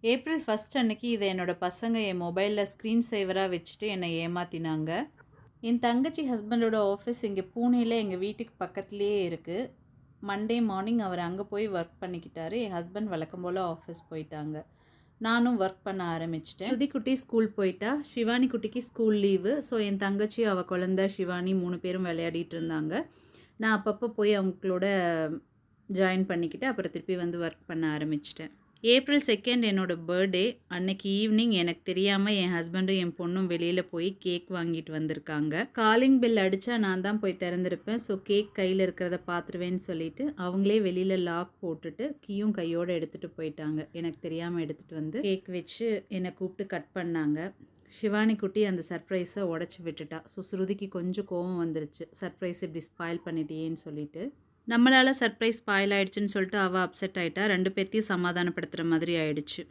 April 1 அன்னைக்கு இத என்னோட பசங்க என் மொபைல்ல ஸ்க்ரீன் சேவரா வச்சுட்டு என்னை ஏமாத்தினாங்க. என் தங்கச்சி ஹஸ்பண்டோட ஆஃபீஸ் இங்க பூனேல எங்க வீட்டுக்கு பக்கத்திலேயே இருக்கு. மண்டே மார்னிங் அவர் அங்க போய் ஒர்க் பண்ணிக்கிட்டாரு. என் ஹஸ்பண்ட் வழக்கம் போல ஆஃபீஸ் போயிட்டாங்க. நானும் ஒர்க் பண்ண ஆரம்பிச்சுட்டேன். ஸ்ருதி குட்டி ஸ்கூல் போயிட்டா. ஷிவானி குட்டிக்கு ஸ்கூல் லீவு. ஸோ என் தங்கச்சி, அவ குழந்தை ஷிவானி 3 பேரும் விளையாடிட்டு இருந்தாங்க. நான் அப்பப்போ போய் அவங்களோட ஜாயின் பண்ணிக்கிட்டு அப்புறம் திருப்பி வந்து ஒர்க் பண்ண ஆரம்பிச்சிட்டேன். ஏப்ரல் 2 என்னோட பர்த்டே. அன்னைக்கு ஈவினிங் எனக்கு தெரியாமல் என் ஹஸ்பண்டும் என் பொண்ணும் வெளியில் போய் கேக் வாங்கிட்டு வந்திருக்காங்க. காலிங் பெல் அடித்தா நான் தான் போய் திறந்திருப்பேன். ஸோ கேக் கையில் இருக்கிறத பார்த்துருவேன்னு சொல்லிட்டு அவங்களே வெளியில் லாக் போட்டுட்டு கீயும் கையோடு எடுத்துகிட்டு போயிட்டாங்க. எனக்கு தெரியாமல் எடுத்துகிட்டு வந்து கேக் வச்சு என்னை கூப்பிட்டு கட் பண்ணாங்க. ஷிவானி குட்டி அந்த சர்ப்ரைஸை உடச்சி விட்டுட்டா. ஸோ ஸ்ருதிக்கு கொஞ்சம் கோவம் வந்துருச்சு, சர்ப்ரைஸ் இப்படி ஸ்பாயில் பண்ணிட்டியேன்னு சொல்லிட்டு. நம்மளால் சர்ப்ரைஸ் ஸ்பாயில் ஆயிடுச்சுன்னு சொல்லிட்டு அவள் அப்செட் ஆகிட்டா. 2 பேர்த்தையும் சமாதானப்படுத்துகிற மாதிரி ஆயிடுச்சு.